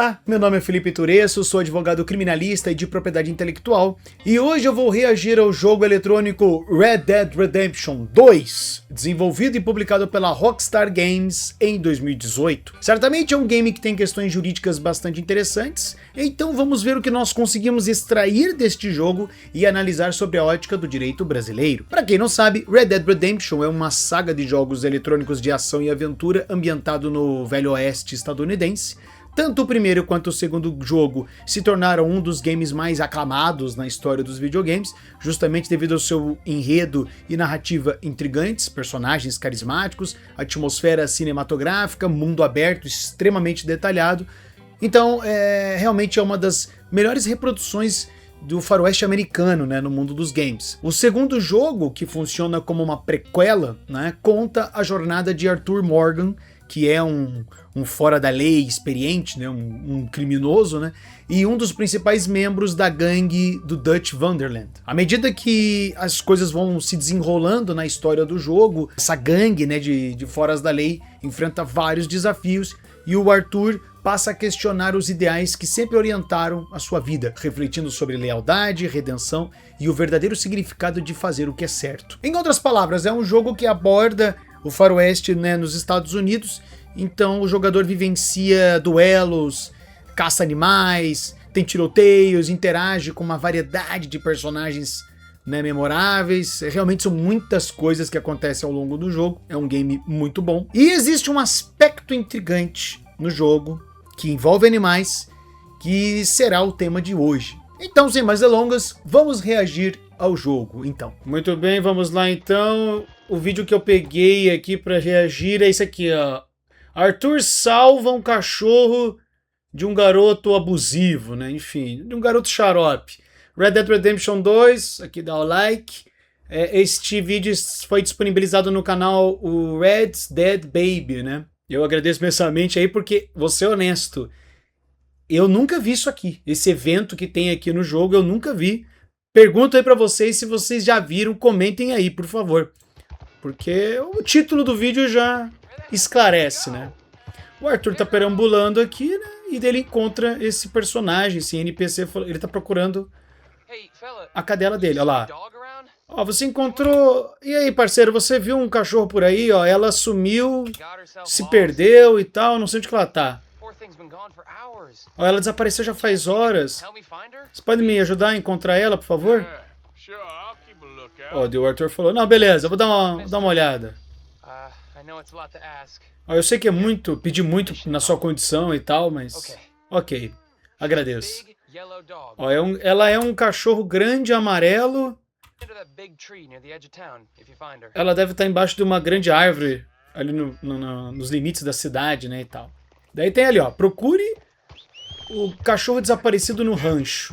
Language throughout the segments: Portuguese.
Olá, meu nome é Felipe Turesso, sou advogado criminalista e de propriedade intelectual, e hoje eu vou reagir ao jogo eletrônico Red Dead Redemption 2, desenvolvido e publicado pela Rockstar Games em 2018. Certamente é um game que tem questões jurídicas bastante interessantes, então vamos ver o que nós conseguimos extrair deste jogo e analisar sobre a ótica do direito brasileiro. Para quem não sabe, Red Dead Redemption é uma saga de jogos eletrônicos de ação e aventura ambientado no Velho Oeste estadunidense. Tanto o primeiro quanto o segundo jogo se tornaram um dos games mais aclamados na história dos videogames, justamente devido ao seu enredo e narrativa intrigantes, personagens carismáticos, atmosfera cinematográfica, mundo aberto extremamente detalhado. Então, realmente é uma das melhores reproduções do faroeste americano, né, no mundo dos games. O segundo jogo, que funciona como uma prequela, né, conta a jornada de Arthur Morgan, que é um fora da lei experiente, né, um criminoso, né, e um dos principais membros da gangue do Dutch Wonderland. À medida que as coisas vão se desenrolando na história do jogo, essa gangue, né, de foras da lei enfrenta vários desafios e o Arthur passa a questionar os ideais que sempre orientaram a sua vida, refletindo sobre lealdade, redenção e o verdadeiro significado de fazer o que é certo. Em outras palavras, é um jogo que aborda o faroeste, né, nos Estados Unidos, então o jogador vivencia duelos, caça animais, tem tiroteios, interage com uma variedade de personagens, né, memoráveis. Realmente são muitas coisas que acontecem ao longo do jogo, é um game muito bom. E existe um aspecto intrigante no jogo, que envolve animais, que será o tema de hoje. Então, sem mais delongas, vamos reagir ao jogo, então. Muito bem, vamos lá então. O vídeo que eu peguei aqui para reagir é esse aqui, ó. Arthur salva um cachorro de um garoto abusivo, né? Enfim, de um garoto xarope. Red Dead Redemption 2, aqui dá o like. Este vídeo foi disponibilizado no canal o Red Dead Baby, né? Eu agradeço imensamente aí porque, vou ser honesto, eu nunca vi isso aqui. Esse evento que tem aqui no jogo eu nunca vi. Pergunto aí pra vocês se vocês já viram, comentem aí, por favor. Porque o título do vídeo já esclarece, né? O Arthur tá perambulando aqui, né? E dele encontra esse personagem, esse NPC, ele tá procurando a cadela dele, olha lá. Ó, você encontrou... E aí, parceiro, você viu um cachorro por aí, ó, ela sumiu, se perdeu e tal, não sei onde que ela tá. Ó, ela desapareceu já faz horas. Você pode me ajudar a encontrar ela, por favor? Ó, o Arthur falou, não, beleza, eu vou dar uma olhada. Ó, eu sei que é muito, pedir muito na sua condição e tal, mas... Ok, agradeço. Ó, ela é um cachorro grande amarelo. Ela deve estar embaixo de uma grande árvore, ali nos limites da cidade, né, e tal. Daí tem ali, ó, procure o cachorro desaparecido no rancho.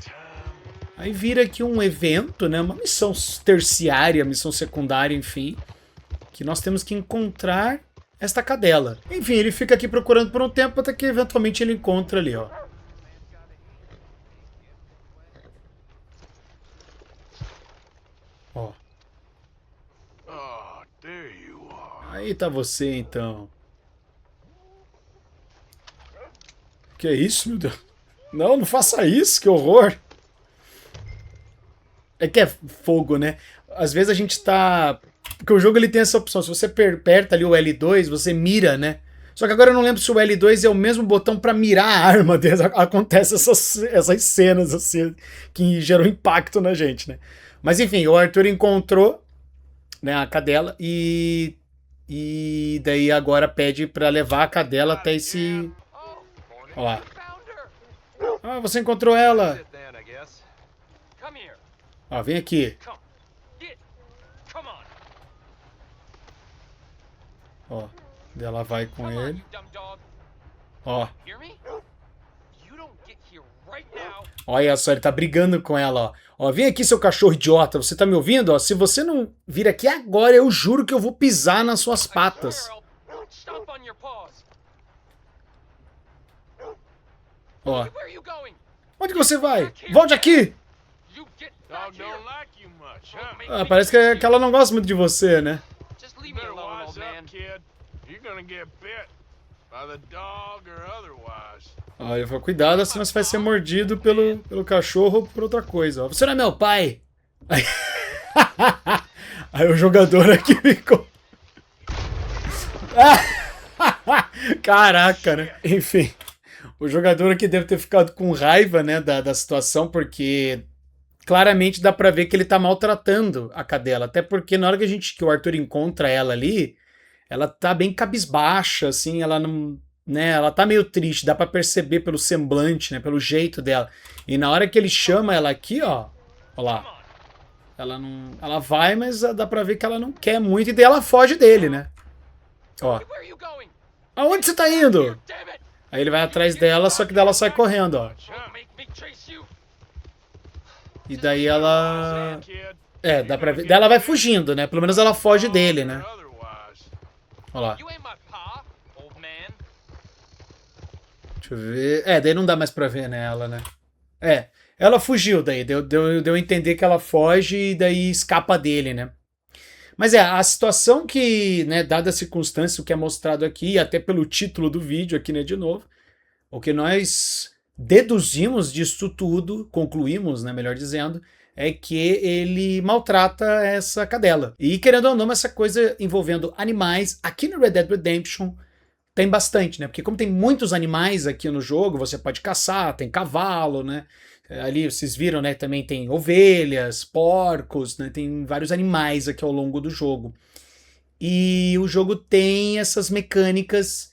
Aí vira aqui um evento, né, uma missão terciária, missão secundária, enfim, que nós temos que encontrar esta cadela. Enfim, ele fica aqui procurando por um tempo até que eventualmente ele encontra ali, ó. Ó. Aí tá você, então. Que é isso, meu Deus? Não, não faça isso, que horror. É que é fogo, né? Às vezes a gente tá... Porque o jogo ele tem essa opção. Se você aperta ali o L2, você mira, né? Só que agora eu não lembro se o L2 é o mesmo botão pra mirar a arma. Acontece essas cenas assim, que geram impacto na gente, né? Mas enfim, o Arthur encontrou, né, a cadela e daí agora pede pra levar a cadela até esse... Ó lá. Ah, você encontrou ela. Ó, vem aqui. Ó, ela vai com ele. Ó. Olha só, ele tá brigando com ela, ó. Ó, vem aqui, seu cachorro idiota. Você tá me ouvindo? Ó, se você não vir aqui agora, eu juro que eu vou pisar nas suas patas. Ó. Onde que você vai? Volte aqui! Ah, parece que ela não gosta muito de você, né? Olha, fala, cuidado, senão você vai ser mordido pelo cachorro ou por outra coisa. Ó. Você não é meu pai? Aí, aí o jogador aqui ficou... Caraca, né? Enfim, o jogador aqui deve ter ficado com raiva, né, da situação, porque claramente dá pra ver que ele tá maltratando a cadela. Até porque na hora que o Arthur encontra ela ali, ela tá bem cabisbaixa, assim, ela não... Né, ela tá meio triste, dá pra perceber pelo semblante, né, pelo jeito dela. E na hora que ele chama ela aqui, ó lá, ela vai, mas dá pra ver que ela não quer muito, e daí ela foge dele, né? Ó. Aonde você tá indo? Aí ele vai atrás dela, só que dela sai correndo, ó. E daí ela... dá pra ver. Daí ela vai fugindo, né? Pelo menos ela foge dele, né? Olha lá. Deixa eu ver. Daí não dá mais pra ver nela, né? Ela fugiu daí. Deu a entender que ela foge e daí escapa dele, né? Mas a situação que, né, dada a circunstância, o que é mostrado aqui, até pelo título do vídeo aqui, né, de novo, o que nós deduzimos disso tudo, concluímos, né, melhor dizendo, é que ele maltrata essa cadela. E querendo ou não, essa coisa envolvendo animais, aqui no Red Dead Redemption tem bastante, né? Porque como tem muitos animais aqui no jogo, você pode caçar, tem cavalo, né? Ali vocês viram, né? Também tem ovelhas, porcos, né? Tem vários animais aqui ao longo do jogo. E o jogo tem essas mecânicas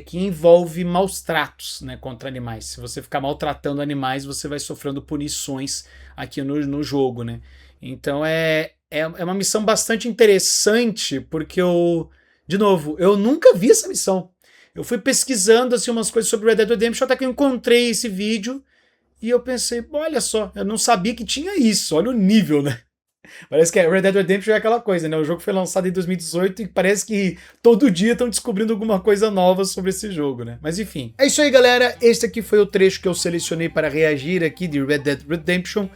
que envolvem maus tratos, né, contra animais. Se você ficar maltratando animais, você vai sofrendo punições aqui no jogo, né? Então é uma missão bastante interessante, porque de novo, eu nunca vi essa missão. Eu fui pesquisando assim, umas coisas sobre Red Dead Redemption até que eu encontrei esse vídeo e eu pensei, olha só, eu não sabia que tinha isso, olha o nível, né? Parece que Red Dead Redemption é aquela coisa, né? O jogo foi lançado em 2018 e parece que todo dia estão descobrindo alguma coisa nova sobre esse jogo, né? Mas enfim. É isso aí, galera. Este aqui foi o trecho que eu selecionei para reagir aqui de Red Dead Redemption.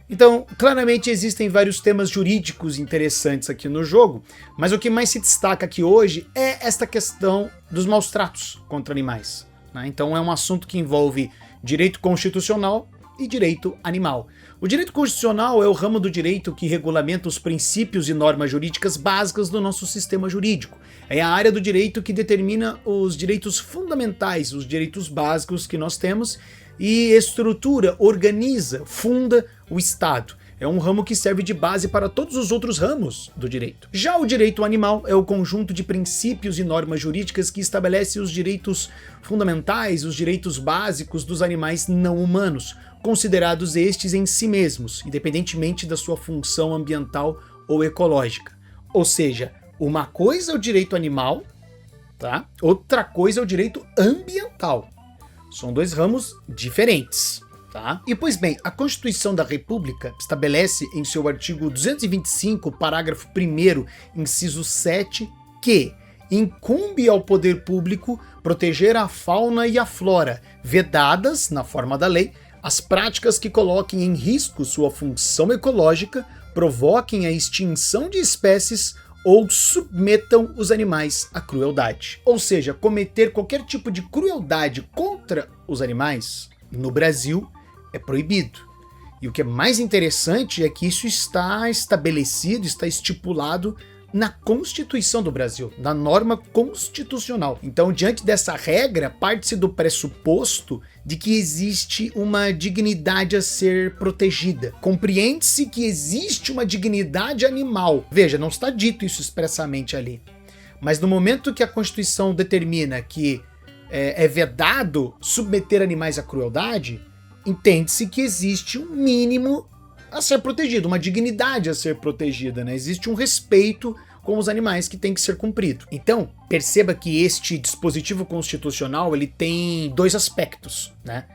Então, claramente existem vários temas jurídicos interessantes aqui no jogo, mas o que mais se destaca aqui hoje é esta questão dos maus tratos contra animais, né? Então é um assunto que envolve direito constitucional e direito animal. O direito constitucional é o ramo do direito que regulamenta os princípios e normas jurídicas básicas do nosso sistema jurídico. É a área do direito que determina os direitos fundamentais, os direitos básicos que nós temos e estrutura, organiza, funda o Estado. É um ramo que serve de base para todos os outros ramos do direito. Já o direito animal é o conjunto de princípios e normas jurídicas que estabelece os direitos fundamentais, os direitos básicos dos animais não humanos, considerados estes em si mesmos, independentemente da sua função ambiental ou ecológica. Ou seja, uma coisa é o direito animal, tá? Outra coisa é o direito ambiental. São dois ramos diferentes. Tá? E pois bem, a Constituição da República estabelece em seu artigo 225, parágrafo 1º, inciso 7, que incumbe ao poder público proteger a fauna e a flora, vedadas, na forma da lei, as práticas que coloquem em risco sua função ecológica, provoquem a extinção de espécies ou submetam os animais à crueldade. Ou seja, cometer qualquer tipo de crueldade contra os animais, no Brasil, é proibido. E o que é mais interessante é que isso está estabelecido, está estipulado na Constituição do Brasil, na norma constitucional. Então, diante dessa regra, parte-se do pressuposto de que existe uma dignidade a ser protegida. Compreende-se que existe uma dignidade animal. Veja, não está dito isso expressamente ali. Mas no momento que a Constituição determina que é vedado submeter animais à crueldade, entende-se que existe um mínimo a ser protegido, uma dignidade a ser protegida, né? Existe um respeito com os animais que tem que ser cumprido. Então, perceba que este dispositivo constitucional, ele tem dois aspectos, né?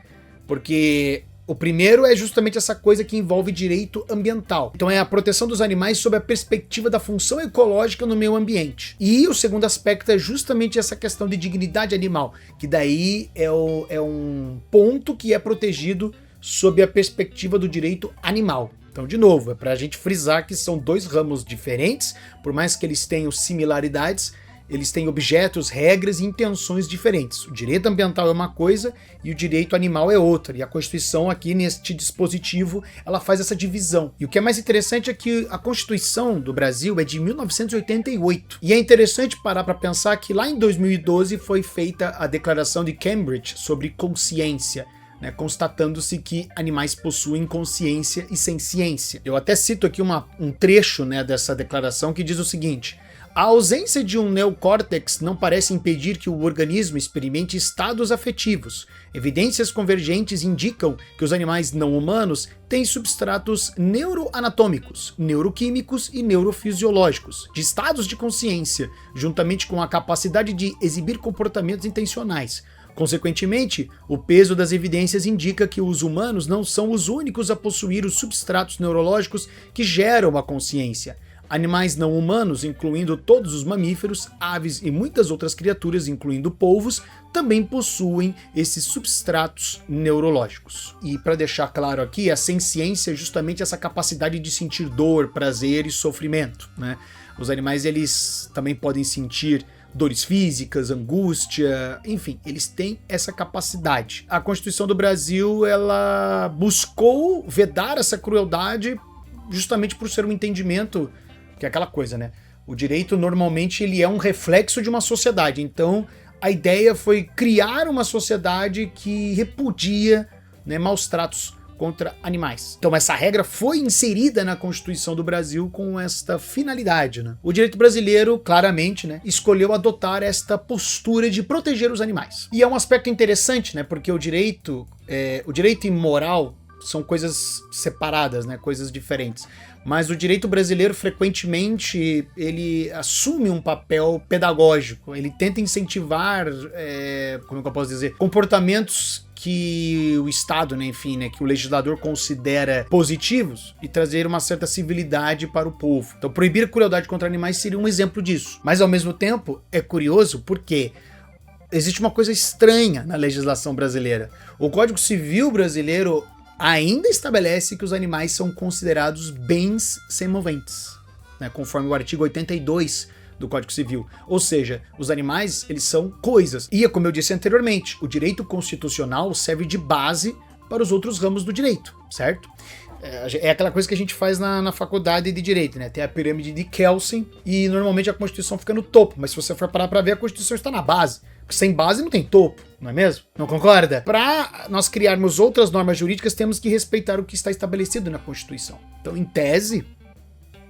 Porque o primeiro é justamente essa coisa que envolve direito ambiental. Então é a proteção dos animais sob a perspectiva da função ecológica no meio ambiente. E o segundo aspecto é justamente essa questão de dignidade animal, que daí é um ponto que é protegido sob a perspectiva do direito animal. Então, de novo, é para a gente frisar que são dois ramos diferentes, por mais que eles tenham similaridades, eles têm objetos, regras e intenções diferentes. O direito ambiental é uma coisa e o direito animal é outra. E a Constituição aqui neste dispositivo, ela faz essa divisão. E o que é mais interessante é que a Constituição do Brasil é de 1988. E é interessante parar para pensar que lá em 2012 foi feita a Declaração de Cambridge sobre consciência, né, constatando-se que animais possuem consciência e senciência. Eu até cito aqui um trecho, né, dessa declaração que diz o seguinte: a ausência de um neocórtex não parece impedir que o organismo experimente estados afetivos. Evidências convergentes indicam que os animais não humanos têm substratos neuroanatômicos, neuroquímicos e neurofisiológicos, de estados de consciência, juntamente com a capacidade de exibir comportamentos intencionais. Consequentemente, o peso das evidências indica que os humanos não são os únicos a possuir os substratos neurológicos que geram a consciência. Animais não humanos, incluindo todos os mamíferos, aves e muitas outras criaturas, incluindo polvos, também possuem esses substratos neurológicos. E para deixar claro aqui, a senciência é justamente essa capacidade de sentir dor, prazer e sofrimento, né? Os animais, eles também podem sentir dores físicas, angústia, enfim, eles têm essa capacidade. A Constituição do Brasil, ela buscou vedar essa crueldade justamente por ser um entendimento, que é aquela coisa, né? O direito normalmente ele é um reflexo de uma sociedade, então a ideia foi criar uma sociedade que repudia, né, maus tratos contra animais. Então essa regra foi inserida na Constituição do Brasil com esta finalidade, né? O direito brasileiro, claramente, né, escolheu adotar esta postura de proteger os animais. E é um aspecto interessante, né, porque o direito e moral são coisas separadas, né, coisas diferentes. Mas o direito brasileiro, frequentemente, ele assume um papel pedagógico. Ele tenta incentivar, como é que eu posso dizer, comportamentos que o Estado, né, enfim, né, que o legislador considera positivos e trazer uma certa civilidade para o povo. Então, proibir a crueldade contra animais seria um exemplo disso. Mas, ao mesmo tempo, é curioso porque existe uma coisa estranha na legislação brasileira. O Código Civil brasileiro ainda estabelece que os animais são considerados bens semoventes, né, conforme o artigo 82 do Código Civil. Ou seja, os animais, eles são coisas. E, como eu disse anteriormente, o direito constitucional serve de base para os outros ramos do direito, certo? É aquela coisa que a gente faz na faculdade de Direito, né? Tem a pirâmide de Kelsen e normalmente a Constituição fica no topo, mas se você for parar para ver, a Constituição está na base. Porque sem base não tem topo, não é mesmo? Não concorda? Para nós criarmos outras normas jurídicas, temos que respeitar o que está estabelecido na Constituição. Então, em tese,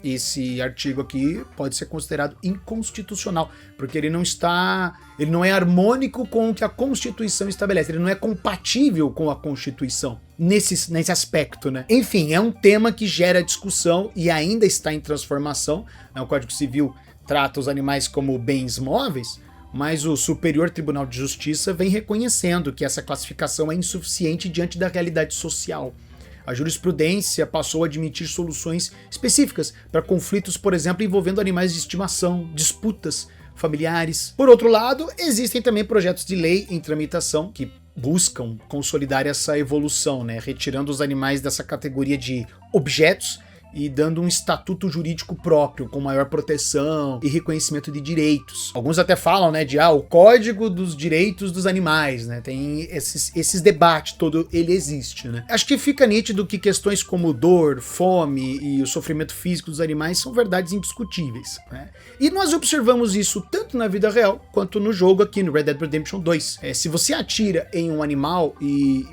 esse artigo aqui pode ser considerado inconstitucional, porque ele não é harmônico com o que a Constituição estabelece, ele não é compatível com a Constituição nesse aspecto, né? Enfim, é um tema que gera discussão e ainda está em transformação. O Código Civil trata os animais como bens móveis, mas o Superior Tribunal de Justiça vem reconhecendo que essa classificação é insuficiente diante da realidade social. A jurisprudência passou a admitir soluções específicas para conflitos, por exemplo, envolvendo animais de estimação, disputas familiares. Por outro lado, existem também projetos de lei em tramitação que buscam consolidar essa evolução, né, retirando os animais dessa categoria de objetos e dando um estatuto jurídico próprio, com maior proteção e reconhecimento de direitos. Alguns até falam, né, de o Código dos Direitos dos Animais, né, tem esses debates, todo ele existe, né. Acho que fica nítido que questões como dor, fome e o sofrimento físico dos animais são verdades indiscutíveis, né. E nós observamos isso tanto na vida real, quanto no jogo aqui no Red Dead Redemption 2. Se você atira em um animal,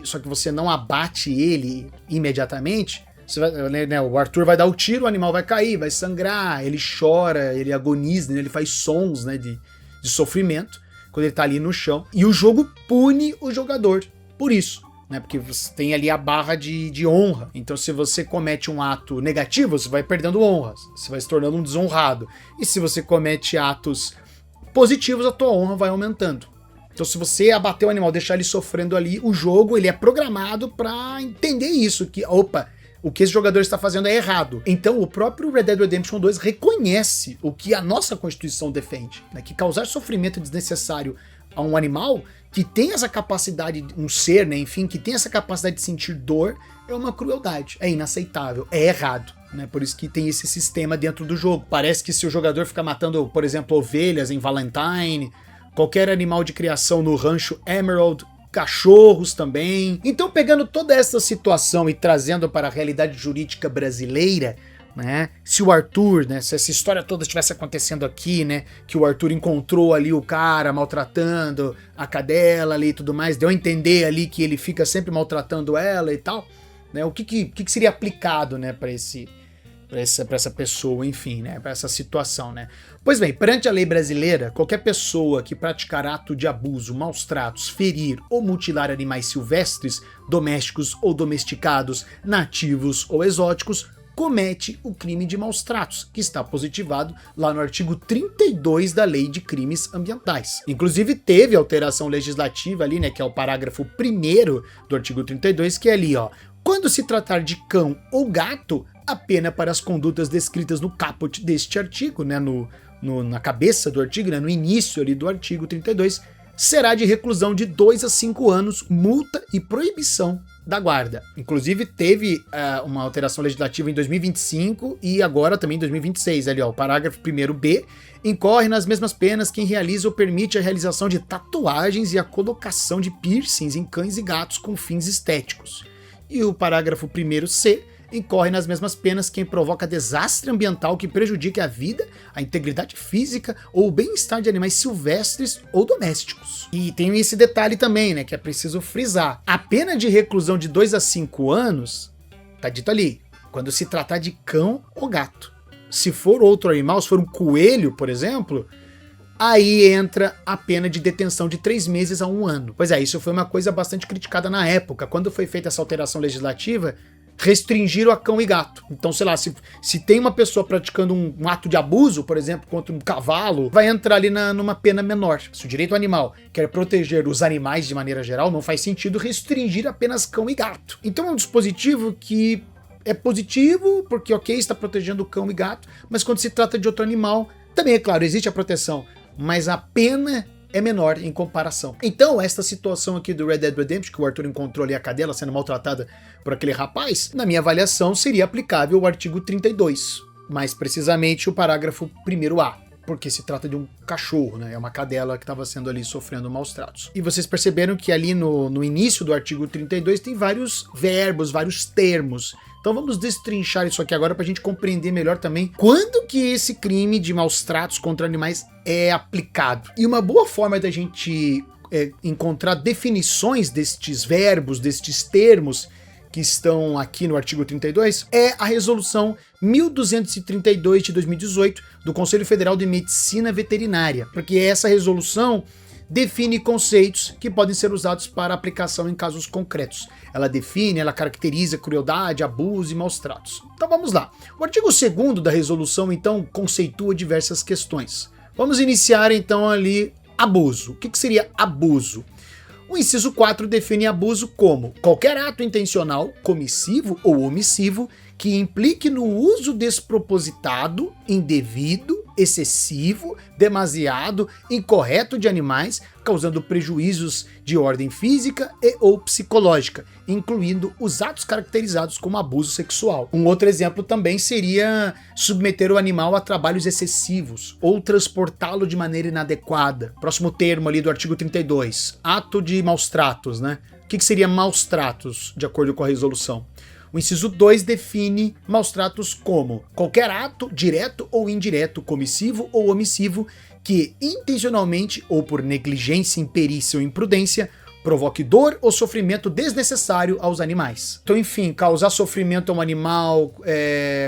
só que você não abate ele imediatamente, o Arthur vai dar o tiro, o animal vai cair, vai sangrar, ele chora, ele agoniza, né, ele faz sons, né, de sofrimento quando ele tá ali no chão. E o jogo pune o jogador por isso, né, porque você tem ali a barra de honra. Então, se você comete um ato negativo, você vai perdendo honra, você vai se tornando um desonrado. E se você comete atos positivos, a tua honra vai aumentando. Então, se você abater o animal, deixar ele sofrendo ali, o jogo ele é programado para entender isso, que, opa, o que esse jogador está fazendo é errado. Então, o próprio Red Dead Redemption 2 reconhece o que a nossa Constituição defende, né? Que causar sofrimento desnecessário a um animal que tem essa capacidade, um ser, né, enfim, que tem essa capacidade de sentir dor, é uma crueldade, é inaceitável, é errado. né? Por isso que tem esse sistema dentro do jogo. Parece que se o jogador ficar matando, por exemplo, ovelhas em Valentine, qualquer animal de criação no rancho Emerald, cachorros também. Então, pegando toda essa situação e trazendo para a realidade jurídica brasileira, né, se o Arthur, né, se essa história toda estivesse acontecendo aqui, né, que o Arthur encontrou ali o cara maltratando a cadela ali e tudo mais, deu a entender ali que ele fica sempre maltratando ela e tal, né, o que seria aplicado, né, para essa pessoa, enfim, né, para essa situação, né. Pois bem, perante a lei brasileira, qualquer pessoa que praticar ato de abuso, maus tratos, ferir ou mutilar animais silvestres, domésticos ou domesticados, nativos ou exóticos, comete o crime de maus tratos, que está positivado lá no artigo 32 da Lei de Crimes Ambientais. Inclusive teve alteração legislativa ali, né, que é o parágrafo 1º do artigo 32, que é ali, ó, quando se tratar de cão ou gato, a pena para as condutas descritas no caput deste artigo, né, na cabeça do artigo, né, no início ali do artigo 32, será de reclusão de 2 a 5 anos, multa e proibição da guarda. Inclusive teve uma alteração legislativa em 2025 e agora também em 2026, ali ó, o parágrafo 1º-B, incorre nas mesmas penas quem realiza ou permite a realização de tatuagens e a colocação de piercings em cães e gatos com fins estéticos. E o parágrafo 1º-C incorre nas mesmas penas quem provoca desastre ambiental que prejudique a vida, a integridade física ou o bem-estar de animais silvestres ou domésticos. E tem esse detalhe também, né, que é preciso frisar. A pena de reclusão de 2 a 5 anos, tá dito ali, quando se tratar de cão ou gato. Se for outro animal, se for um coelho, por exemplo, aí entra a pena de detenção de 3 meses a 1 ano. Pois é, isso foi uma coisa bastante criticada na época. Quando foi feita essa alteração legislativa, restringiram a cão e gato. Então, sei lá, se tem uma pessoa praticando um ato de abuso, por exemplo, contra um cavalo, vai entrar ali numa pena menor. Se o direito animal quer proteger os animais de maneira geral, não faz sentido restringir apenas cão e gato. Então é um dispositivo que é positivo, porque ok, está protegendo o cão e gato, mas quando se trata de outro animal, também é claro, existe a proteção, mas a pena é menor em comparação. Então, esta situação aqui do Red Dead Redemption, que o Arthur encontrou ali a cadela sendo maltratada por aquele rapaz, na minha avaliação seria aplicável o artigo 32, mais precisamente o parágrafo 1º-A, porque se trata de um cachorro, né? É uma cadela que estava sendo ali sofrendo maus tratos. E vocês perceberam que ali no início do artigo 32 tem vários verbos, vários termos. Então vamos destrinchar isso aqui agora para a gente compreender melhor também quando que esse crime de maus tratos contra animais é aplicado. E uma boa forma da gente encontrar definições destes verbos, destes termos que estão aqui no artigo 32, é a resolução 1232 de 2018 do Conselho Federal de Medicina Veterinária, porque essa resolução define conceitos que podem ser usados para aplicação em casos concretos. Ela define, ela caracteriza crueldade, abuso e maus tratos. Então vamos lá. O artigo 2º da resolução, então, conceitua diversas questões. Vamos iniciar, então, ali, abuso. O que seria abuso? O inciso 4 define abuso como qualquer ato intencional, comissivo ou omissivo que implique no uso despropositado, indevido, excessivo, demasiado, incorreto de animais, causando prejuízos de ordem física e ou psicológica, incluindo os atos caracterizados como abuso sexual. Um outro exemplo também seria submeter o animal a trabalhos excessivos ou transportá-lo de maneira inadequada. Próximo termo ali do artigo 32, ato de maus tratos, né? O que seria maus tratos, de acordo com a resolução? O inciso 2 define maus tratos como qualquer ato, direto ou indireto, comissivo ou omissivo, que intencionalmente ou por negligência, imperícia ou imprudência provoque dor ou sofrimento desnecessário aos animais. Então, enfim, causar sofrimento a um animal,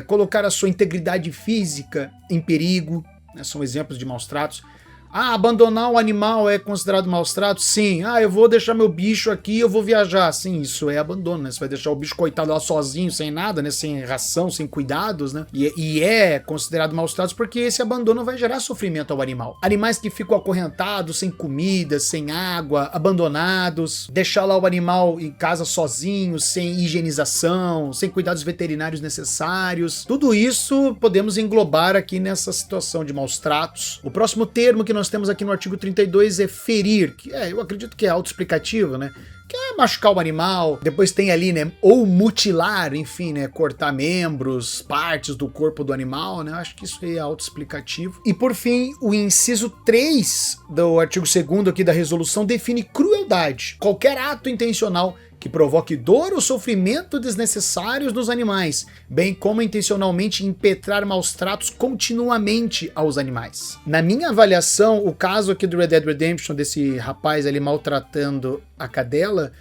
colocar a sua integridade física em perigo, né, são exemplos de maus tratos. Ah, abandonar o animal é considerado maus tratos? Sim. Ah, eu vou deixar meu bicho aqui, eu vou viajar. Sim, isso é abandono, né? Você vai deixar o bicho coitado lá sozinho, sem nada, né? Sem ração, sem cuidados, né? E é considerado maus tratos porque esse abandono vai gerar sofrimento ao animal. Animais que ficam acorrentados, sem comida, sem água, abandonados, deixar lá o animal em casa sozinho, sem higienização, sem cuidados veterinários necessários. Tudo isso podemos englobar aqui nessa situação de maus tratos. O próximo termo que nós temos aqui no artigo 32 é ferir, que eu acredito que é autoexplicativo, né? Que é machucar o animal, depois tem ali, né, ou mutilar, enfim, né, cortar membros, partes do corpo do animal, né, acho que isso aí é autoexplicativo. E por fim, o inciso 3 do artigo 2º aqui da resolução define crueldade: qualquer ato intencional que provoque dor ou sofrimento desnecessários nos animais, bem como intencionalmente impetrar maus tratos continuamente aos animais. Na minha avaliação, o caso aqui do Red Dead Redemption, desse rapaz ali maltratando a cadela,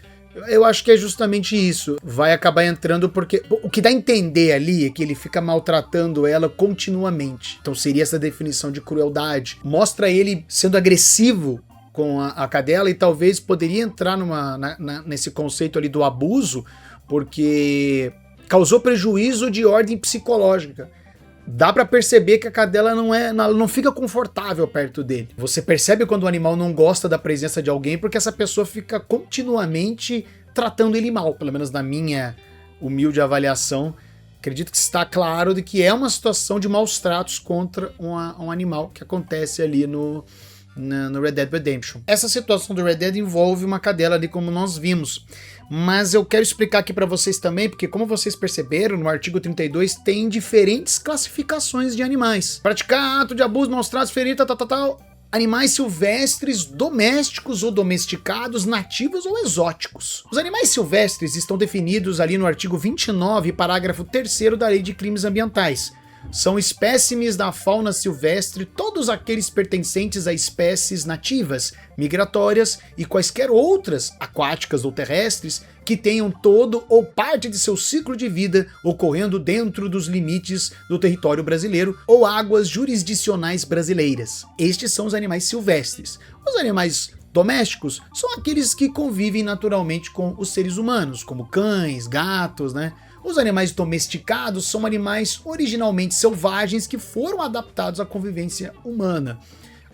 eu acho que é justamente isso. Vai acabar entrando porque o que dá a entender ali é que ele fica maltratando ela continuamente. Então seria essa definição de crueldade. Mostra ele sendo agressivo com a cadela, e talvez poderia entrar nesse conceito ali do abuso, porque causou prejuízo de ordem psicológica. Dá pra perceber que a cadela não fica confortável perto dele. Você percebe quando o animal não gosta da presença de alguém, porque essa pessoa fica continuamente tratando ele mal, pelo menos na minha humilde avaliação. Acredito que está claro de que é uma situação de maus tratos contra um animal que acontece ali no Red Dead Redemption. Essa situação do Red Dead envolve uma cadela ali, como nós vimos, mas eu quero explicar aqui para vocês também, porque como vocês perceberam, no artigo 32 tem diferentes classificações de animais. Praticar ato de abuso, maus tratos, ferir, animais silvestres, domésticos ou domesticados, nativos ou exóticos. Os animais silvestres estão definidos ali no artigo 29, parágrafo 3º da Lei de Crimes Ambientais. São espécimes da fauna silvestre todos aqueles pertencentes a espécies nativas, migratórias e quaisquer outras, aquáticas ou terrestres, que tenham todo ou parte de seu ciclo de vida ocorrendo dentro dos limites do território brasileiro ou águas jurisdicionais brasileiras. Estes são os animais silvestres. Os animais domésticos são aqueles que convivem naturalmente com os seres humanos, como cães, gatos, né? Os animais domesticados são animais originalmente selvagens que foram adaptados à convivência humana.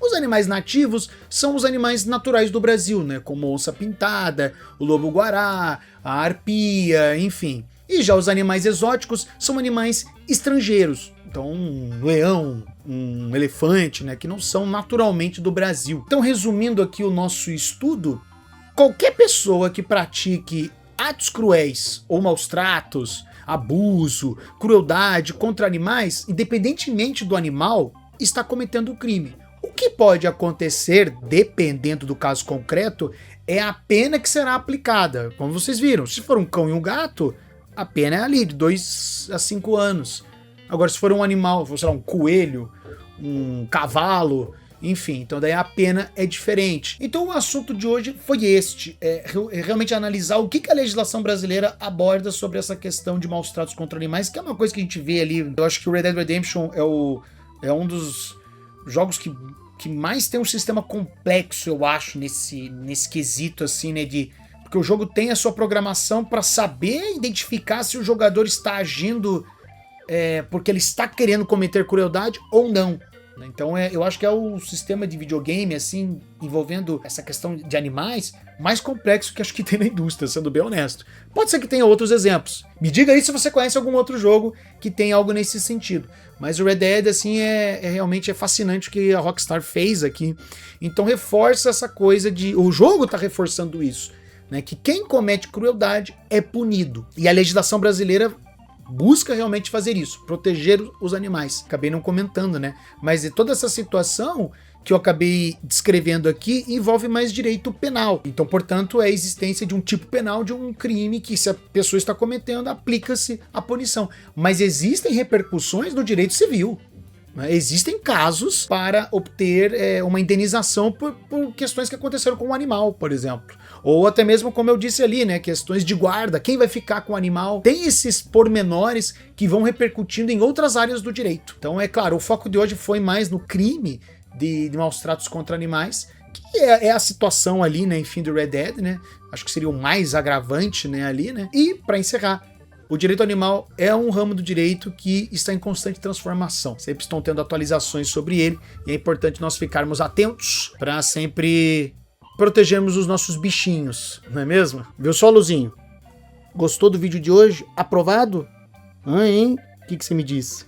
Os animais nativos são os animais naturais do Brasil, né? Como a onça-pintada, o lobo-guará, a arpia, enfim. E já os animais exóticos são animais estrangeiros. Então, um leão, um elefante, né? Que não são naturalmente do Brasil. Então, resumindo aqui o nosso estudo, qualquer pessoa que pratique atos cruéis ou maus tratos, abuso, crueldade contra animais, independentemente do animal, está cometendo crime. O que pode acontecer, dependendo do caso concreto, é a pena que será aplicada. Como vocês viram, se for um cão e um gato, a pena é ali de 2 a 5 anos. Agora, se for um animal, sei lá, um coelho, um cavalo, enfim, então daí a pena é diferente. Então o assunto de hoje foi este, realmente analisar o que a legislação brasileira aborda sobre essa questão de maus tratos contra animais, que é uma coisa que a gente vê ali. Eu acho que o Red Dead Redemption é um dos jogos que mais tem um sistema complexo, eu acho, nesse quesito, assim, né, porque o jogo tem a sua programação para saber identificar se o jogador está agindo porque ele está querendo cometer crueldade ou não. Então eu acho que é o sistema de videogame, assim, envolvendo essa questão de animais, mais complexo que acho que tem na indústria, sendo bem honesto. Pode ser que tenha outros exemplos. Me diga aí se você conhece algum outro jogo que tem algo nesse sentido. Mas o Red Dead, assim, realmente fascinante o que a Rockstar fez aqui. Então reforça essa coisa o jogo tá reforçando isso, né? Que quem comete crueldade é punido. E a legislação brasileira busca realmente fazer isso, proteger os animais. Acabei não comentando, né? Mas toda essa situação que eu acabei descrevendo aqui envolve mais direito penal. Então, portanto, é a existência de um tipo penal de um crime que, se a pessoa está cometendo, aplica-se a punição. Mas existem repercussões no direito civil. Existem casos para obter uma indenização por questões que aconteceram com o animal, por exemplo. Ou até mesmo, como eu disse ali, né, questões de guarda, quem vai ficar com o animal. Tem esses pormenores que vão repercutindo em outras áreas do direito. Então, é claro, o foco de hoje foi mais no crime de maus tratos contra animais, que é a situação ali, né, enfim, do Red Dead, né? Acho que seria o mais agravante, né, ali, né? E, para encerrar, o direito animal é um ramo do direito que está em constante transformação. Sempre estão tendo atualizações sobre ele e é importante nós ficarmos atentos para sempre protegermos os nossos bichinhos, não é mesmo? Viu só, Luzinho? Gostou do vídeo de hoje? Aprovado? Hein? O que você me diz?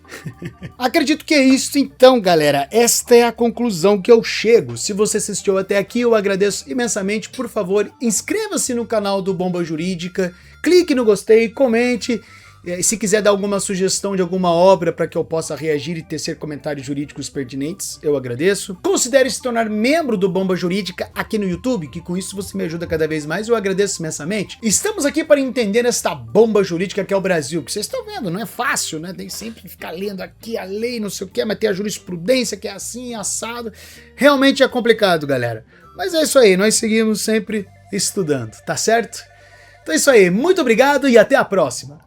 Acredito que é isso então, galera. Esta é a conclusão que eu chego. Se você assistiu até aqui, eu agradeço imensamente. Por favor, inscreva-se no canal do Bomba Jurídica, clique no gostei, comente. Se quiser dar alguma sugestão de alguma obra para que eu possa reagir e tecer comentários jurídicos pertinentes, eu agradeço. Considere se tornar membro do Bomba Jurídica aqui no YouTube, que com isso você me ajuda cada vez mais, eu agradeço imensamente. Estamos aqui para entender esta bomba jurídica que é o Brasil, que vocês estão vendo, não é fácil, né? Tem sempre que ficar lendo aqui a lei, não sei o que, mas tem a jurisprudência que é assim, assado. Realmente é complicado, galera. Mas é isso aí, nós seguimos sempre estudando, tá certo? Então é isso aí, muito obrigado e até a próxima!